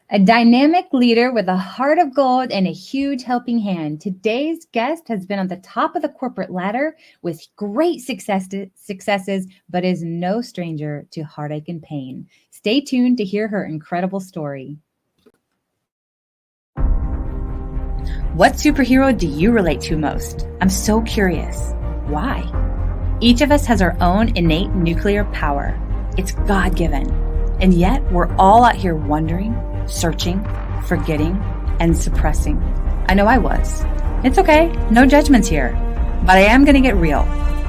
A dynamic leader with a heart of gold and a huge helping hand. Today's guest has been on the top of the corporate ladder with great successes, but is no stranger to heartache and pain. Stay tuned to hear her incredible story. What superhero do you relate to most? I'm so curious. Why? Each of us has our own innate nuclear power. It's God-given. And yet we're all out here wondering, searching, forgetting, and suppressing. I know I was. It's okay, no judgments here. But I am going to get real.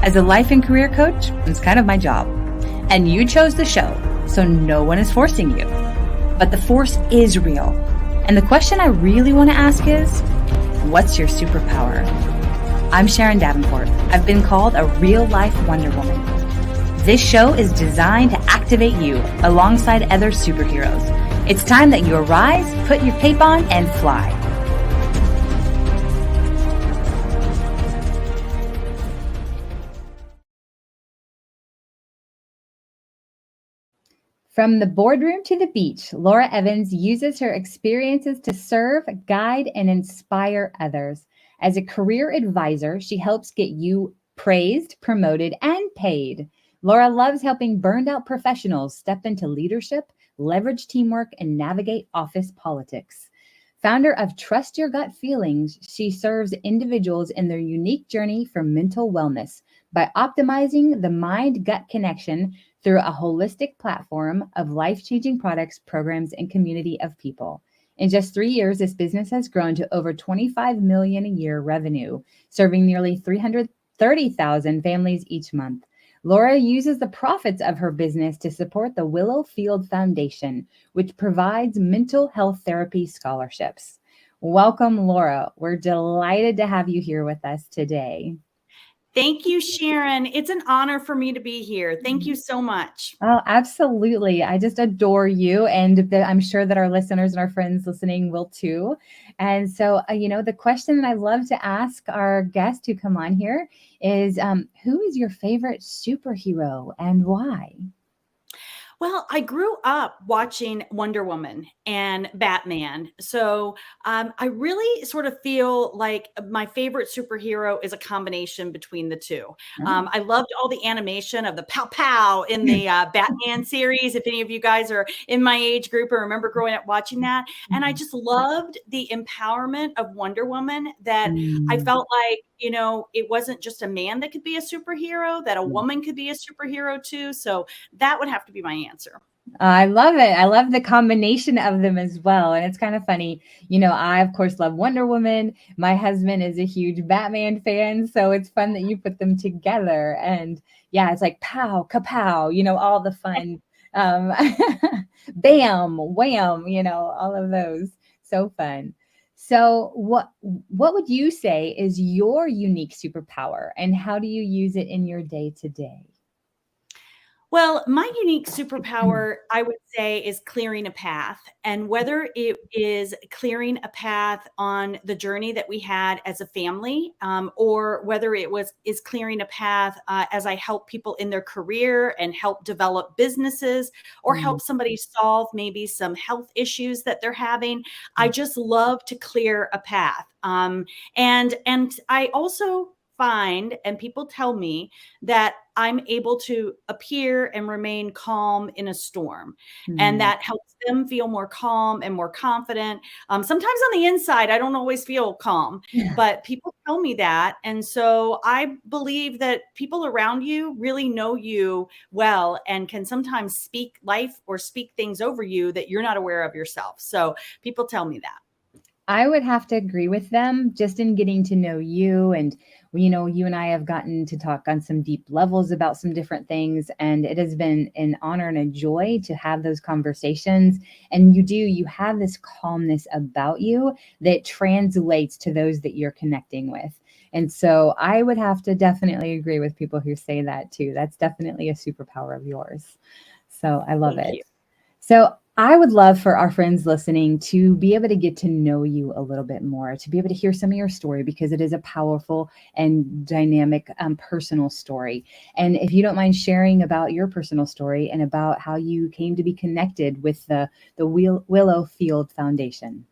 As a life and career coach, it's kind of my job. And you chose the show, so no one is forcing you. But the force is real. And the question I really want to ask is, what's your superpower? I'm Sharon Davenport. I've been called a real-life Wonder Woman. This show is designed to activate you alongside other superheroes. It's time that you arise, put your cape on, and fly. From the boardroom to the beach, Laura Evans uses her experiences to serve, guide, and inspire others. As a career advisor, she helps get you praised, promoted, and paid. Laura loves helping burned out professionals step into leadership, leverage teamwork, and navigate office politics. Founder of Trust Your Gut Feelings, she serves individuals in their unique journey for mental wellness by optimizing the mind-gut connection through a holistic platform of life-changing products, programs, and community of people. In just 3 years, this business has grown to over $25 million a year revenue, serving nearly 330,000 families each month. Laura uses the profits of her business to support the Willow Field Foundation, which provides mental health therapy scholarships. Welcome, Laura. We're delighted to have you here with us today. Thank you, Sharon. It's an honor for me to be here. Thank you so much. Oh, absolutely. I just adore you. And I'm sure that our listeners and our friends listening will too. And so, the question that I love to ask our guests who come on here is, who is your favorite superhero and why? Well, I grew up watching Wonder Woman and Batman. So I really sort of feel like my favorite superhero is a combination between the two. Oh. I loved all the animation of the pow pow in the Batman series. If any of you guys are in my age group or remember growing up watching that. And I just loved the empowerment of Wonder Woman that I felt like, it wasn't just a man that could be a superhero, that a woman could be a superhero too. So that would have to be my answer. I love it. I love the combination of them as well. And it's kind of funny. I, of course, love Wonder Woman. My husband is a huge Batman fan. So it's fun that you put them together. And yeah, it's like pow, kapow, all the fun. Bam, wham, all of those. So fun. So what would you say is your unique superpower and how do you use it in your day to day? Well, my unique superpower, I would say, is clearing a path. And whether it is clearing a path on the journey that we had as a family, or whether is clearing a path as I help people in their career and help develop businesses, or help somebody solve maybe some health issues that they're having, I just love to clear a path. And I also find, and people tell me that I'm able to appear and remain calm in a storm. And that helps them feel more calm and more confident. Sometimes on the inside, I don't always feel calm, but people tell me that. And so I believe that people around you really know you well and can sometimes speak life or speak things over you that you're not aware of yourself. So people tell me that. I would have to agree with them just in getting to know you. And, you and I have gotten to talk on some deep levels about some different things. And it has been an honor and a joy to have those conversations. And you have this calmness about you that translates to those that you're connecting with. And so I would have to definitely agree with people who say that too. That's definitely a superpower of yours. So I love it. Thank you. So I would love for our friends listening to be able to get to know you a little bit more, to be able to hear some of your story, because it is a powerful and dynamic personal story. And if you don't mind sharing about your personal story and about how you came to be connected with the Willow Field Foundation.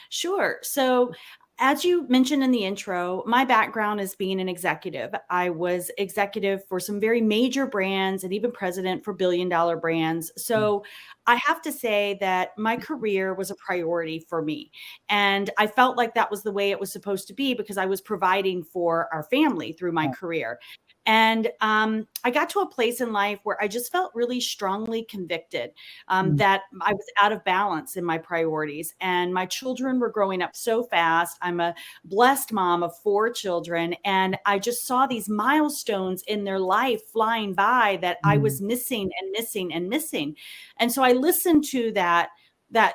Sure. So, as you mentioned in the intro, my background is being an executive. I was executive for some very major brands and even president for billion-dollar brands. So, I have to say that my career was a priority for me. And I felt like that was the way it was supposed to be because I was providing for our family through my Right. career. And I got to a place in life where I just felt really strongly convicted Mm, that I was out of balance in my priorities. And my children were growing up so fast. I'm a blessed mom of 4 children. And I just saw these milestones in their life flying by that I mm, was missing and missing and missing. And so I listened to that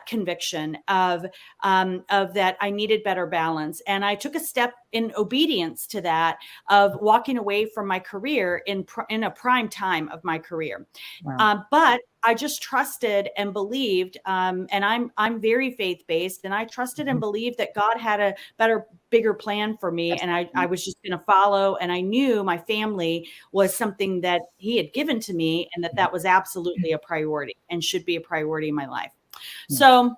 conviction of that I needed better balance. And I took a step in obedience to that of walking away from my career in a prime time of my career. wow. But I just trusted and believed, and I'm very faith based, and I trusted and Mhm. believed that God had a better, bigger plan for me, and I Absolutely. was just going to follow. And I knew my family was something that He had given to me, and that that was absolutely a priority and should be a priority in my life. Yeah. So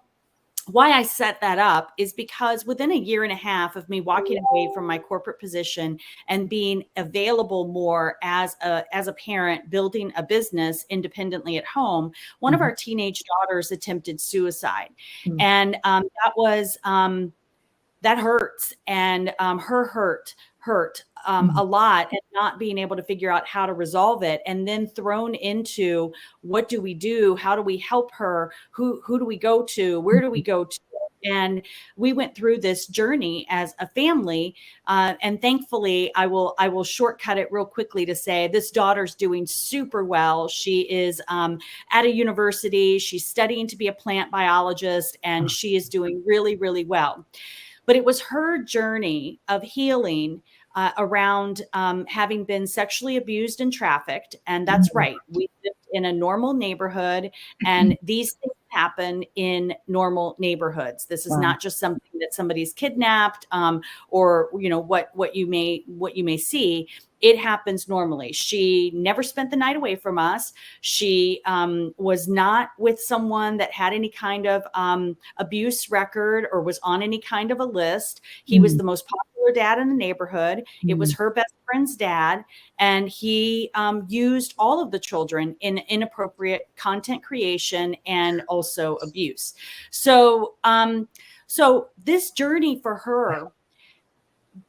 why I set that up is because within a year and a half of me walking away from my corporate position and being available more as a parent, building a business independently at home, one of Mhm. our teenage daughters attempted suicide, Mm, and that hurts, and her hurt mm, a lot, and not being able to figure out how to resolve it, and then thrown into what do we do, how do we help her, who do we go to, where do we mhm. go to. And we went through this journey as a family, and thankfully I will shortcut it real quickly to say this daughter's doing super well. She is at a university, she's studying to be a plant biologist, and Oh, she is doing really, really well. But it was her journey of healing around having been sexually abused and trafficked. And that's mm, right. We lived in a normal neighborhood, and these things happen in normal neighborhoods. This is wow. not just something that somebody's kidnapped, or what you may see. It happens normally. She never spent the night away from us. She was not with someone that had any kind of abuse record or was on any kind of a list. He was Mm, the most popular dad in the neighborhood. It was mm, her best friend's dad, and he used all of the children in inappropriate content creation and also abuse. So, so this journey for her,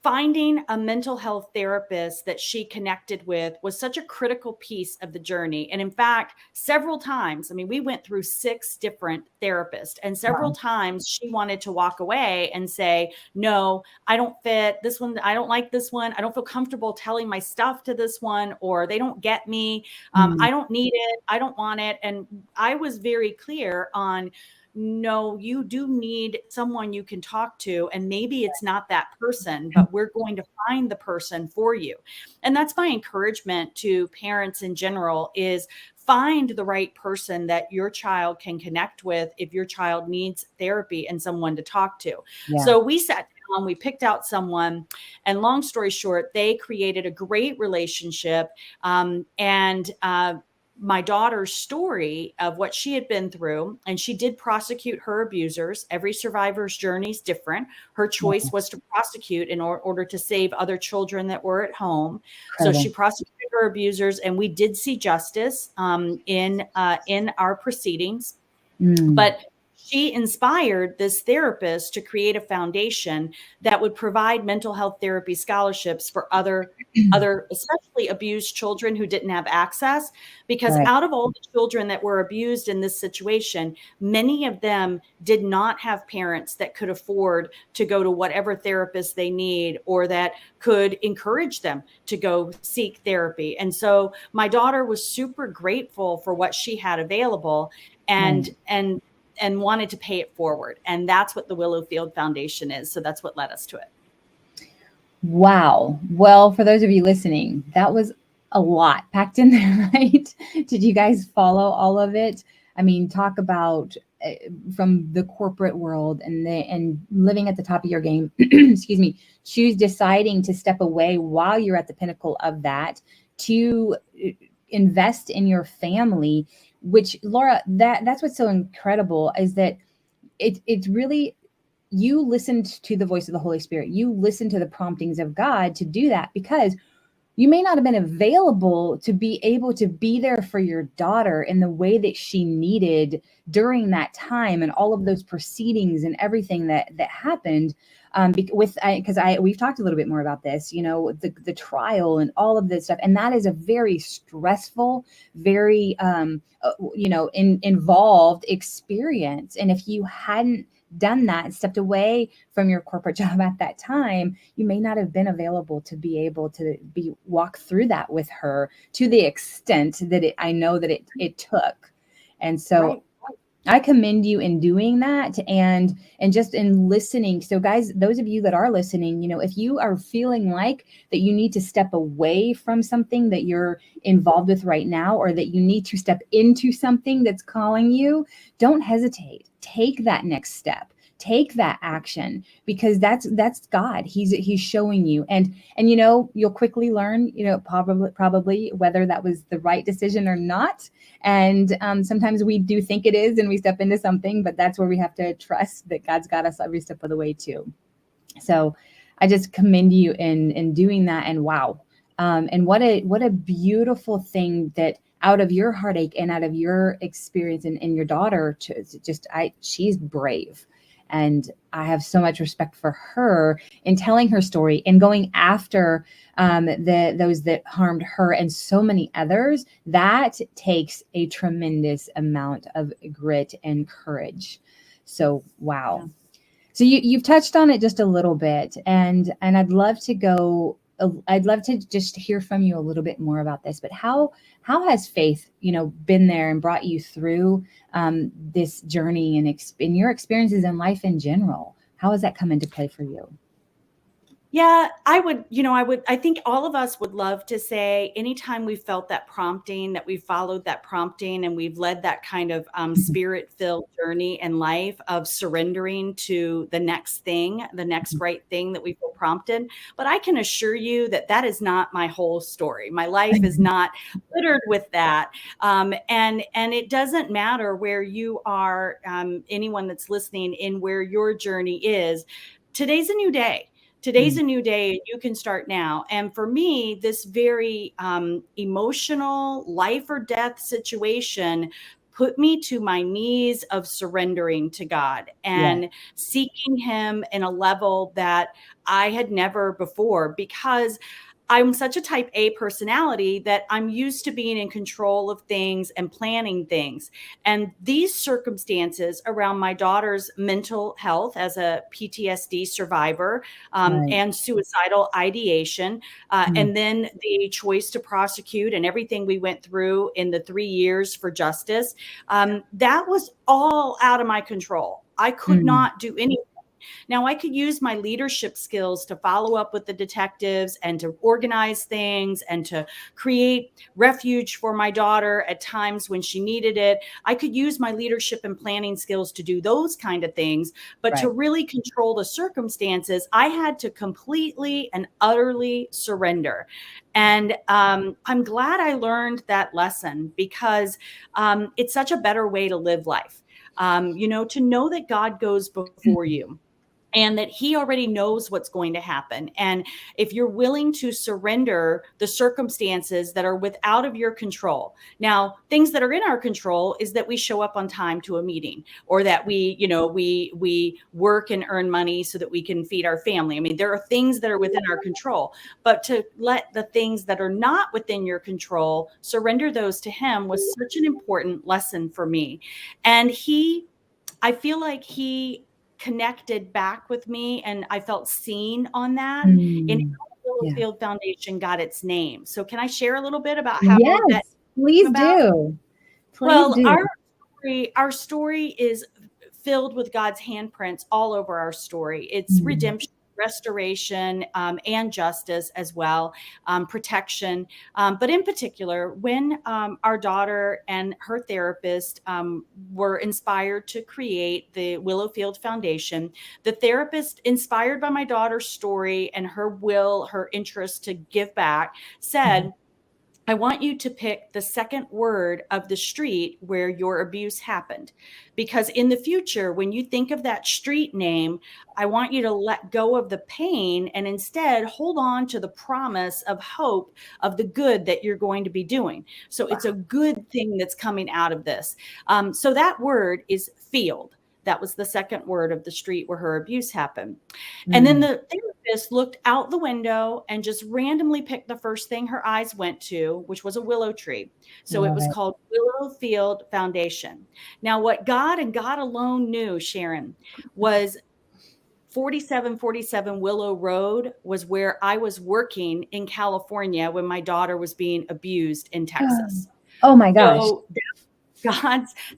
finding a mental health therapist that she connected with, was such a critical piece of the journey. And in fact, several times, I mean, we went through 6 different therapists, and several wow. times she wanted to walk away and say, no, I don't fit this one. I don't like this one. I don't feel comfortable telling my stuff to this one, or they don't get me. Mm, I don't need it. I don't want it. And I was very clear on, no, you do need someone you can talk to. And maybe it's not that person, but we're going to find the person for you. And that's my encouragement to parents in general, is find the right person that your child can connect with if your child needs therapy and someone to talk to. yeah. So we sat down, we picked out someone, and long story short, they created a great relationship. And my daughter's story of what she had been through, and she did prosecute her abusers. Every survivor's journey is different. Her choice Wow. was to prosecute in order to save other children that were at home. So she Incredible. prosecuted her abusers, and we did see justice in our proceedings. Mm, But she inspired this therapist to create a foundation that would provide mental health therapy scholarships for other especially abused children who didn't have access, because right. out of all the children that were abused in this situation, many of them did not have parents that could afford to go to whatever therapist they need, or that could encourage them to go seek therapy. And so my daughter was super grateful for what she had available, Right. and wanted to pay it forward. And that's what the Willowfield Foundation is. So that's what led us to it. Wow. Well, for those of you listening, that was a lot packed in there, right? Did you guys follow all of it? I mean, talk about from the corporate world and living at the top of your game. Excuse me. Choose deciding to step away while you're at the pinnacle of that to invest in your family. Which, Laura, that's what's so incredible is that it's really, you listened to the voice of the Holy Spirit. You listened to the promptings of God to do that, because you may not have been available to be able to be there for your daughter in the way that she needed during that time and all of those proceedings and everything that happened. Because we've talked a little bit more about this, the trial and all of this stuff, and that is a very stressful, very involved experience. And if you hadn't done that and stepped away from your corporate job at that time, you may not have been available to be able to walk through that with her to the extent that I know that it took. And so Right. I commend you in doing that and just in listening. So guys, those of you that are listening, if you are feeling like that you need to step away from something that you're involved with right now, or that you need to step into something that's calling you, don't hesitate. Take that next step. Take that action, because that's God. He's showing you, and you'll quickly learn, probably whether that was the right decision or not. And sometimes we do think it is, and we step into something, but that's where we have to trust that God's got us every step of the way too. So I just commend you in doing that. And wow, and what a beautiful thing that out of your heartache and out of your experience and your daughter, she's brave. And I have so much respect for her in telling her story and going after those that harmed her and so many others. That takes a tremendous amount of grit and courage. So, wow. Yeah. So you've touched on it just a little bit, and I'd love to just hear from you a little bit more about this. But how has faith, been there and brought you through this journey and in your experiences in life in general? How has that come into play for you? Yeah, I think all of us would love to say anytime we felt that prompting, that we followed that prompting, and we've led that kind of spirit-filled journey in life of surrendering to the next thing, the next right thing that we feel prompted. But I can assure you that that is not my whole story. My life is not littered with that. And it doesn't matter where you are, anyone that's listening, in where your journey is. Today's a new day. Today's a new day. You can start now. And for me, this very emotional life or death situation put me to my knees of surrendering to God and seeking him in a level that I had never before, because I'm such a type A personality that I'm used to being in control of things and planning things. And these circumstances around my daughter's mental health as a PTSD survivor, and suicidal ideation, and then the choice to prosecute and everything we went through in the 3 years for justice, that was all out of my control. I could not do anything. Now, I could use my leadership skills to follow up with the detectives and to organize things and to create refuge for my daughter at times when she needed it. I could use my leadership and planning skills to do those kind of things. But to really control the circumstances, I had to completely and utterly surrender. And I'm glad I learned that lesson, because it's such a better way to live life. To know that God goes before you, and that he already knows what's going to happen. And if you're willing to surrender the circumstances that are out of your control. Now, things that are in our control is that we show up on time to a meeting, or that we work and earn money so that we can feed our family. I mean, there are things that are within our control, but to let the things that are not within your control, surrender those to him, was such an important lesson for me. And I feel like he connected back with me, and I felt seen on that, in how the Field Foundation got its name. So can I share a little bit about how that please came about? do. Well, our story is filled with God's handprints all over our story. It's redemption. restoration, and justice as well, protection. But in particular, when our daughter and her therapist were inspired to create the Willowfield Foundation, the therapist, inspired by my daughter's story and her will, her interest to give back, said, I want you to pick the second word of the street where your abuse happened. Because in the future, when you think of that street name, I want you to let go of the pain and instead hold on to the promise of hope of the good that you're going to be doing. So it's a good thing that's coming out of this. So that word is field. That was the second word of the street where her abuse happened. And then the therapist looked out the window and just randomly picked the first thing her eyes went to, which was a willow tree. So it was called Willowfield Foundation. Now, what God and God alone knew, Sharon, was 4747 Willow Road was where I was working in California when my daughter was being abused in Texas. Oh my gosh. So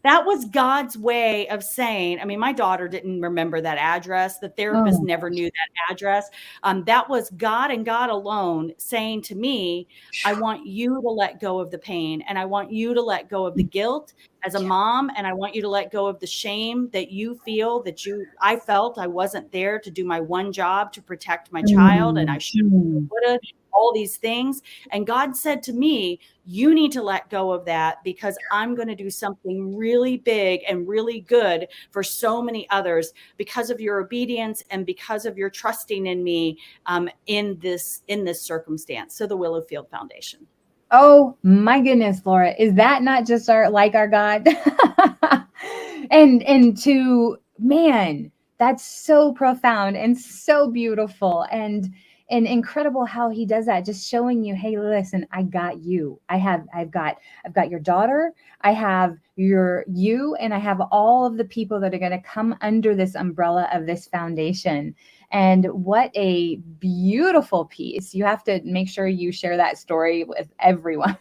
that was God's way of saying, I mean, my daughter didn't remember that address. The therapist never knew that address. That was God and God alone saying to me, I want you to let go of the pain, and I want you to let go of the guilt as a mom, and I want you to let go of the shame that you feel I felt I wasn't there to do my one job to protect my child, and I should have, all these things. And God said to me, you need to let go of that, because I'm going to do something really big and really good for so many others because of your obedience and because of your trusting in me in this circumstance. So the Willowfield Foundation. Oh my goodness, Laura, is that not just our God? and to, man, that's so profound and so beautiful and incredible how he does that, just showing you, hey, listen, I got you. I've got your daughter, I have you, and I have all of the people that are going to come under this umbrella of this foundation. And what a beautiful piece. You have to make sure you share that story with everyone.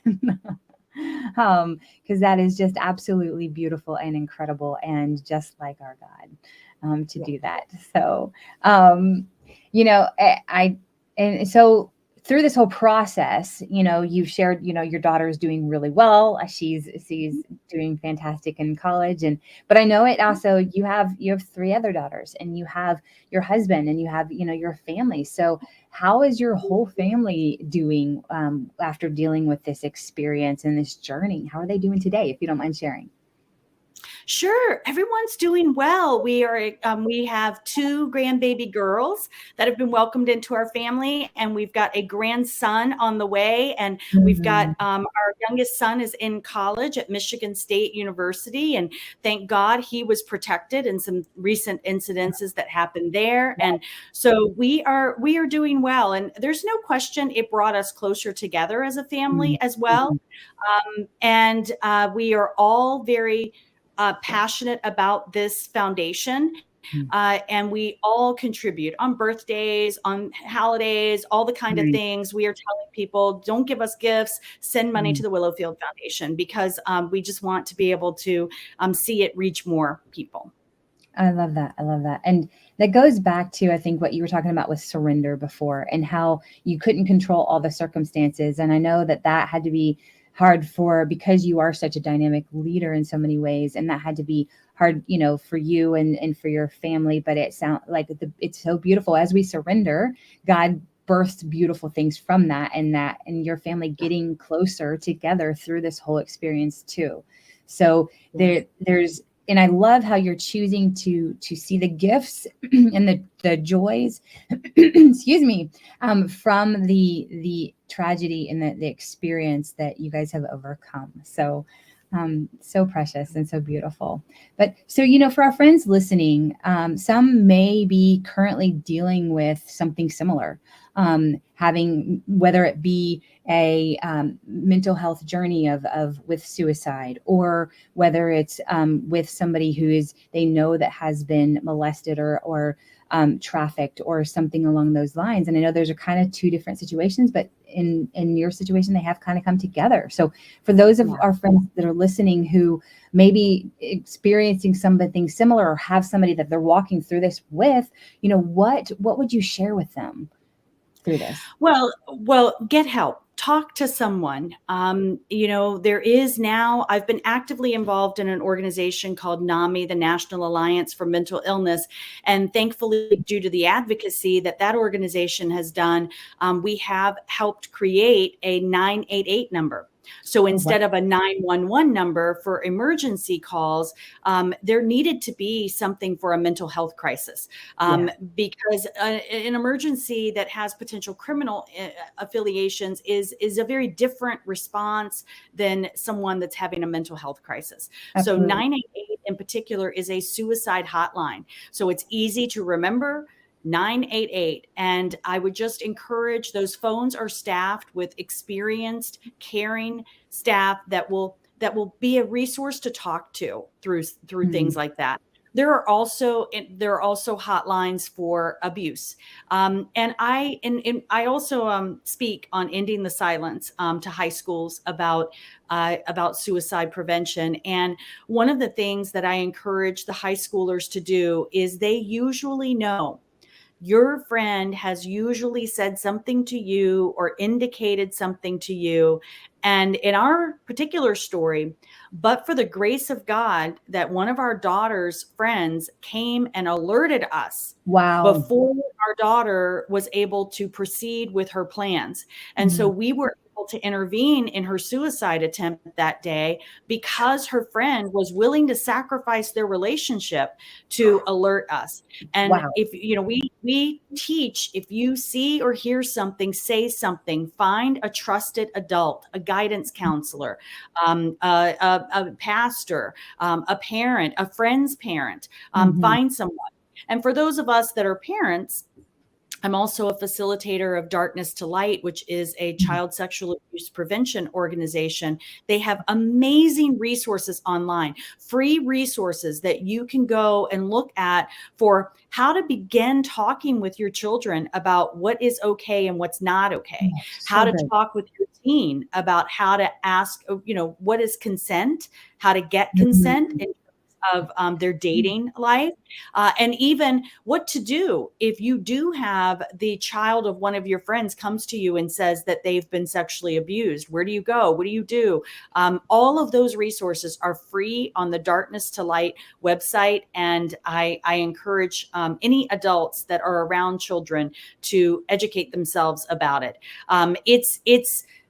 Because that is just absolutely beautiful and incredible, and just like our God to do that. So, and so through this whole process, you've shared, your daughter is doing really well. She's doing fantastic in college. But I know it also, you have 3 other daughters, and you have your husband, and you have, your family. So how is your whole family doing after dealing with this experience and this journey? How are they doing today, if you don't mind sharing? Sure. Everyone's doing well. We have 2 grandbaby girls that have been welcomed into our family, and we've got a grandson on the way. And we've got our youngest son is in college at Michigan State University, and thank God he was protected in some recent incidences that happened there. And so we are doing well. And there's no question it brought us closer together as a family as well. And we are all very passionate about this foundation. And we all contribute on birthdays, on holidays, all the kind of things. We are telling people, don't give us gifts, send money to the Willowfield Foundation, because we just want to be able to see it reach more people. I love that. And that goes back to, I think, what you were talking about with surrender before, and how you couldn't control all the circumstances. And I know that had to be hard because you are such a dynamic leader in so many ways. And that had to be hard, for you and for your family. But it sounds like it's so beautiful. As we surrender, God births beautiful things from that, and your family getting closer together through this whole experience too. So there's, and I love how you're choosing to see the gifts and the joys, excuse me, from the tragedy and the experience that you guys have overcome. So, so precious and so beautiful. But so, for our friends listening, some may be currently dealing with something similar. having, whether it be a mental health journey of with suicide, or whether it's with somebody who is, they know that has been molested or trafficked or something along those lines. And I know those are kind of two different situations, but in your situation, they have kind of come together. So for those of our friends that are listening who may be experiencing something similar, or have somebody that they're walking through this with, what would you share with them through this? Well, get help. Talk to someone. There is now, I've been actively involved in an organization called NAMI, the National Alliance for Mental Illness. And thankfully, due to the advocacy that organization has done, we have helped create a 988 number. So instead of a 911 number for emergency calls, there needed to be something for a mental health crisis, because an emergency that has potential criminal affiliations is a very different response than someone that's having a mental health crisis. Absolutely. So 988 in particular is a suicide hotline. So it's easy to remember. 988. And I would just encourage, those phones are staffed with experienced, caring staff that will be a resource to talk to through things like that. There are also hotlines for abuse, and I also speak on ending the silence to high schools about suicide prevention. And one of the things that I encourage the high schoolers to do is, they usually know, your friend has usually said something to you or indicated something to you. And in our particular story, but for the grace of God, that one of our daughter's friends came and alerted us before our daughter was able to proceed with her plans. And so we were able to intervene in her suicide attempt that day, because her friend was willing to sacrifice their relationship to alert us. And if we teach, if you see or hear something, say something, find a trusted adult, a guidance counselor, a pastor, a parent, a friend's parent, find someone. And for those of us that are parents, I'm also a facilitator of Darkness to Light, which is a child sexual abuse prevention organization. They have amazing resources online, free resources that you can go and look at for how to begin talking with your children about what is okay and what's not okay, how to talk with your teen about how to ask, what is consent, how to get consent in of their dating life, and even what to do if you do have the child of one of your friends comes to you and says that they've been sexually abused. Where do you go? What do you do? All of those resources are free on the Darkness to Light website, and I encourage any adults that are around children to educate themselves about it.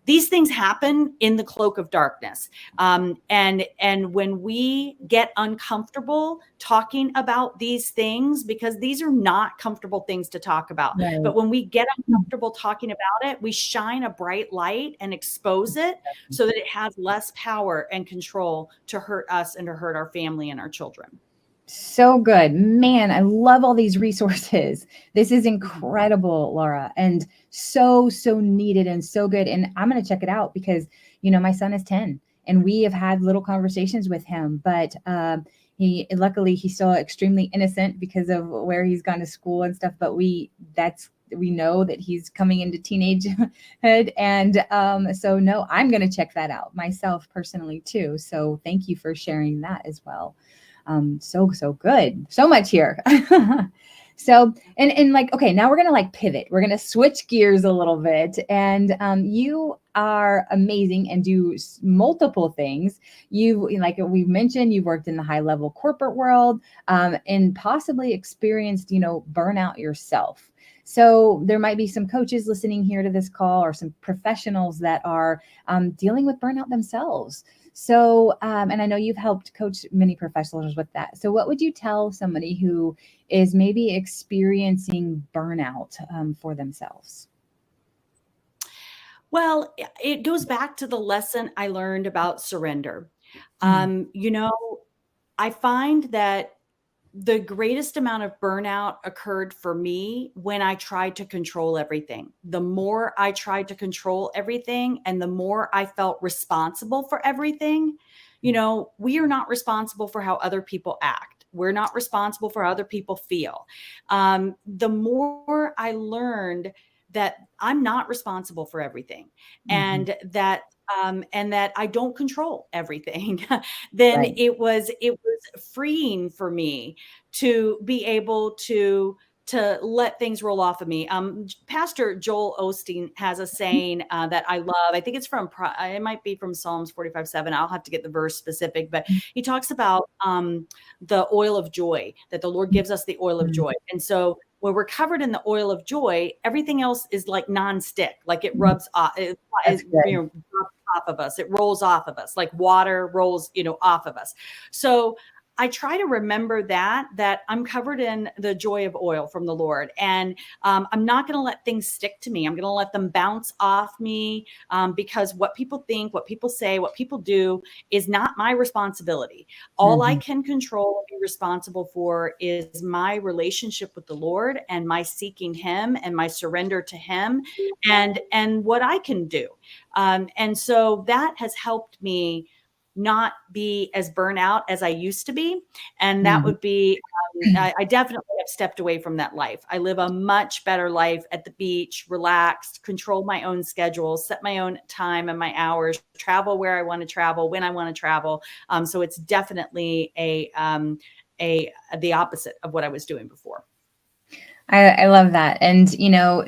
These things happen in the cloak of darkness. And when we get uncomfortable talking about these things, because these are not comfortable things to talk about, but when we get uncomfortable talking about it, we shine a bright light and expose it so that it has less power and control to hurt us and to hurt our family and our children. So good, man. I love all these resources. This is incredible, Laura, and so needed and so good. And I'm going to check it out because, my son is 10 and we have had little conversations with him, but luckily he's still extremely innocent because of where he's gone to school and stuff. But we know that he's coming into teenagehood. And so no, I'm going to check that out myself personally too. So thank you for sharing that as well. So good. So much here. So, and okay, now we're going to pivot. We're going to switch gears a little bit. And you are amazing and do multiple things. Like we've mentioned, you've worked in the high level corporate world, and possibly experienced, burnout yourself. So there might be some coaches listening here to this call, or some professionals that are dealing with burnout themselves. So, and I know you've helped coach many professionals with that. So what would you tell somebody who is maybe experiencing burnout for themselves? Well, it goes back to the lesson I learned about surrender. I find that the greatest amount of burnout occurred for me when I tried to control everything. The more I tried to control everything and the more I felt responsible for everything, we are not responsible for how other people act. We're not responsible for how other people feel. The more I learned that I'm not responsible for everything, Mhm. and that I don't control everything, then Right. it was freeing for me to be able to let things roll off of me. Pastor Joel Osteen has a saying that I love. I think it's it might be from Psalms 45:7. I'll have to get the verse specific, but he talks about the oil of joy, that the Lord gives us the oil of Mhm. joy. And so when we're covered in the oil of joy, everything else is like nonstick, like it Mhm. rubs off, That's good. drops off of us. It rolls off of us, like water rolls, off of us. So I try to remember that I'm covered in the joy of oil from the Lord, and I'm not going to let things stick to me. I'm going to let them bounce off me, because what people think, what people say, what people do is not my responsibility. All I Mhm. can control and be responsible for is my relationship with the Lord and my seeking Him and my surrender to Him, and what I can do. And so that has helped me not be as burnout as I used to be. And that Mhm. would be, I definitely have stepped away from that life. I live a much better life at the beach, relaxed, control my own schedule, set my own time and my hours, travel where I want to travel, when I want to travel. So it's definitely the opposite of what I was doing before. I love that. And,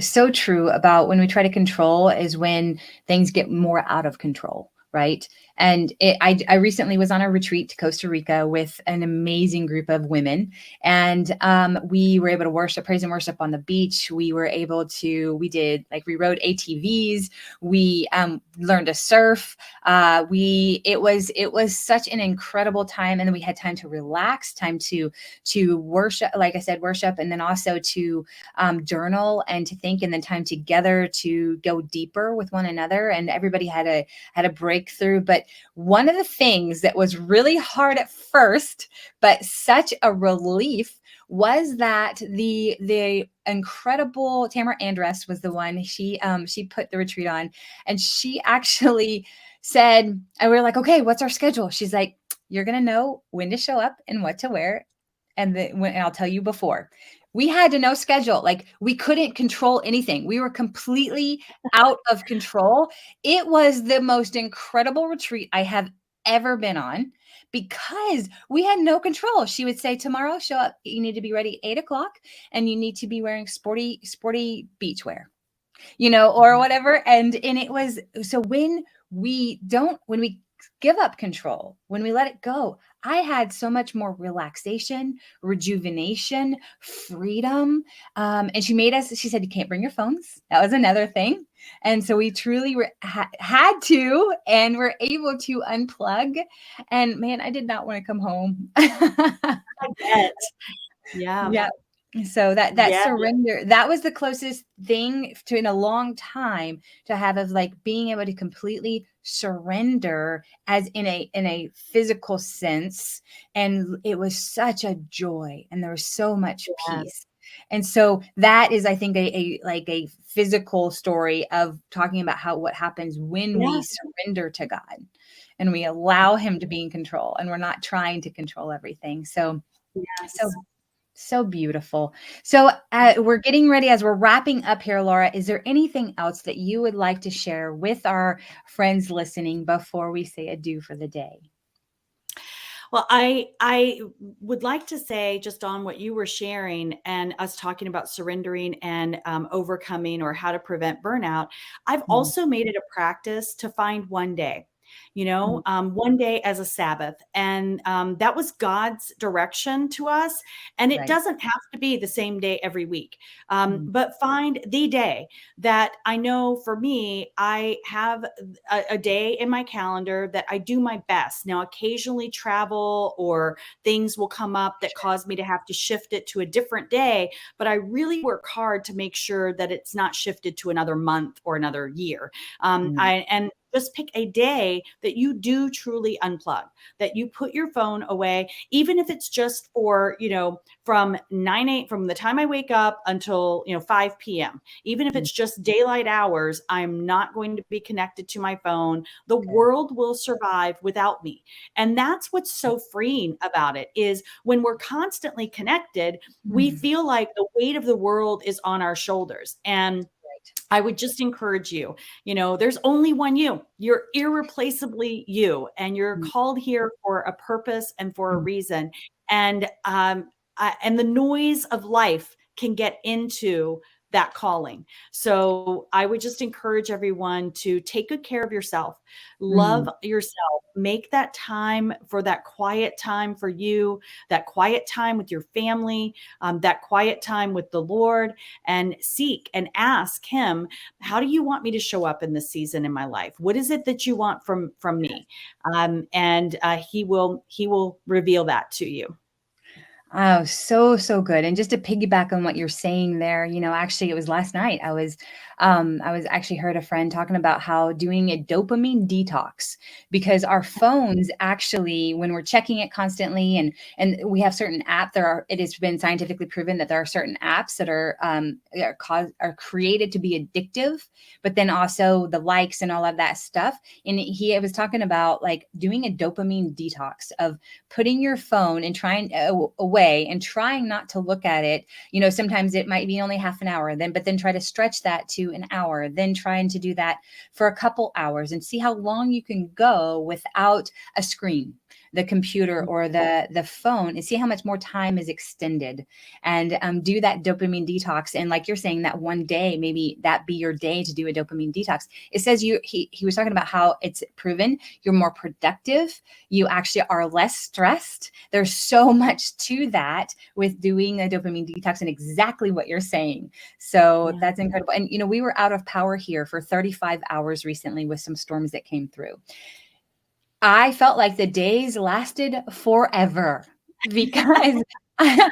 so true about when we try to control is when things get more out of control. Right. And I recently was on a retreat to Costa Rica with an amazing group of women. And we were able to worship, praise and worship on the beach. We were able to, we rode ATVs. We learned to surf. It was such an incredible time. And then we had time to relax, time to worship, like I said, worship, and then also to journal and to think, and then time together to go deeper with one another. And everybody had a breakthrough. But one of the things that was really hard at first, but such a relief, was that the incredible Tamara Andress was the one. She put the retreat on, and she actually said, and we were like, okay, what's our schedule? She's like, you're gonna know when to show up and what to wear, and I'll tell you before. We had to know schedule. Like, we couldn't control anything. We were completely out of control. It was the most incredible retreat I have ever been on because we had no control. She would say, tomorrow, show up. You need to be ready at 8 o'clock, and you need to be wearing sporty beach wear, or Mhm. whatever. And it was, so when we give up control, when we let it go, I had so much more relaxation, rejuvenation, freedom. And she said, you can't bring your phones. That was another thing. And so we truly had to, and were able to unplug. And man, I did not want to come home. I bet. Yeah. Yeah. So that Yeah. surrender, that was the closest thing to in a long time to have, of like being able to completely surrender, as in a physical sense. And it was such a joy, and there was so much Yeah. peace. And so that is, I think, a physical story of talking about what happens when we Yeah. surrender to God and we allow Him to be in control, and we're not trying to control everything. So Yes. so beautiful. So we're getting ready, as we're wrapping up here, Laura. Is there anything else that you would like to share with our friends listening before we say adieu for the day? Well, I would like to say, just on what you were sharing and us talking about surrendering and overcoming, or how to prevent burnout. I've Mm, also made it a practice to find one day, mm, one day as a Sabbath, and that was God's direction to us. And it right. doesn't have to be the same day every week, Mm, but find the day that I know. For me, I have a day in my calendar that I do my best. Now, occasionally travel or things will come up that sure. cause me to have to shift it to a different day, but I really work hard to make sure that it's not shifted to another month or another year. Mm, And just pick a day that you do truly unplug, that you put your phone away, even if it's just for, from from the time I wake up until, 5 p.m. Even if it's just daylight hours, I'm not going to be connected to my phone. The world will survive without me. And that's what's so freeing about it, is when we're constantly connected, we feel like the weight of the world is on our shoulders. And I would just encourage you, there's only one you. You're irreplaceably you, and you're called here for a purpose and for a reason. And the noise of life can get into that calling. So I would just encourage everyone to take good care of yourself, love yourself, make that time for that quiet time for you, that quiet time with your family, that quiet time with the Lord, and seek and ask him, how do you want me to show up in this season in my life? What is it that you want from me? And he will reveal that to you. Oh, so good. And just to piggyback on what you're saying there, actually it was last night. I was actually heard a friend talking about how doing a dopamine detox, because our phones actually, when we're checking it constantly, and we have certain apps, it has been scientifically proven that there are certain apps that are created to be addictive, but then also the likes and all of that stuff. And he was talking about like doing a dopamine detox of putting your phone and trying away and trying not to look at it. Sometimes it might be only half an hour, but then try to stretch that to an hour, then trying to do that for a couple hours and see how long you can go without a screen, the computer or the phone, and see how much more time is extended, and do that dopamine detox. And like you're saying, that one day, maybe that be your day to do a dopamine detox. It says he was talking about how it's proven you're more productive. You actually are less stressed. There's so much to that with doing a dopamine detox, and exactly what you're saying. So that's incredible. And, we were out of power here for 35 hours recently with some storms that came through. I felt like the days lasted forever because I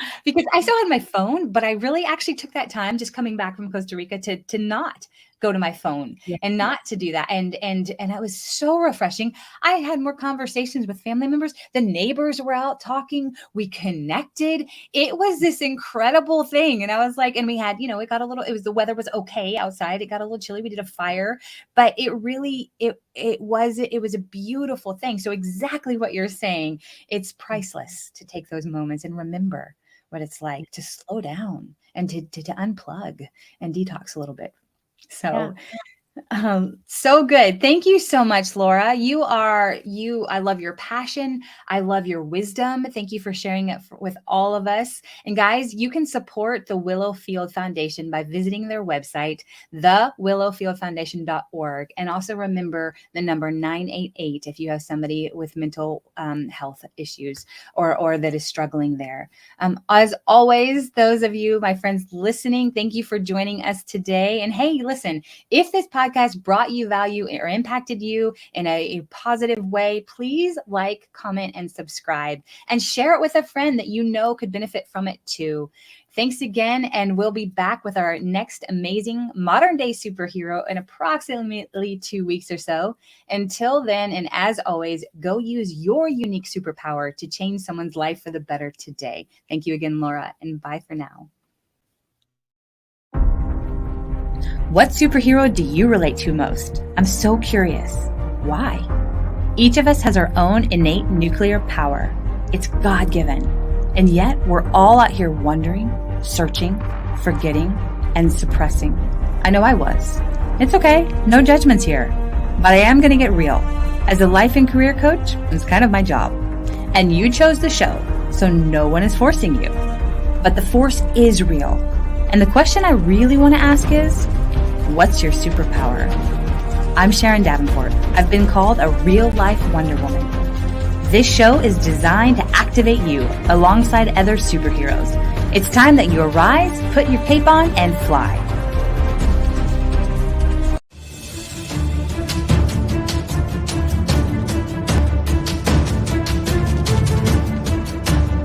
still had my phone, but I really actually took that time just coming back from Costa Rica to not go to my phone and not to do that. And it was so refreshing. I had more conversations with family members. The neighbors were out talking. We connected. It was this incredible thing. And I was like, and we had, the weather was okay outside. It got a little chilly. We did a fire, but it was a beautiful thing. So exactly what you're saying, it's priceless to take those moments and remember what it's like to slow down and to unplug and detox a little bit. So, so good. Thank you so much, Laura. I love your passion. I love your wisdom. Thank you for sharing it with all of us. And guys, you can support the Willowfield Foundation by visiting their website, thewillowfieldfoundation.org. And also remember the number 988 if you have somebody with mental health issues or that is struggling there. As always, those of you, my friends listening, thank you for joining us today. And hey, listen, if this podcast brought you value or impacted you in a positive way, please like, comment, and subscribe, and share it with a friend that could benefit from it too. Thanks again, and we'll be back with our next amazing modern day superhero in approximately 2 weeks or so. Until then, and as always, go use your unique superpower to change someone's life for the better today. Thank you again, Laura, and bye for now. What superhero do you relate to most? I'm so curious. Why? Each of us has our own innate nuclear power. It's God-given. And yet we're all out here wondering, searching, forgetting, and suppressing. I know I was. It's okay. No judgments here. But I am going to get real. As a life and career coach, it's kind of my job. And you chose the show, so no one is forcing you. But the force is real. And the question I really want to ask is, what's your superpower? I'm Sharon Davenport. I've been called a real-life Wonder Woman. This show is designed to activate you alongside other superheroes. It's time that you arise, put your cape on, and fly.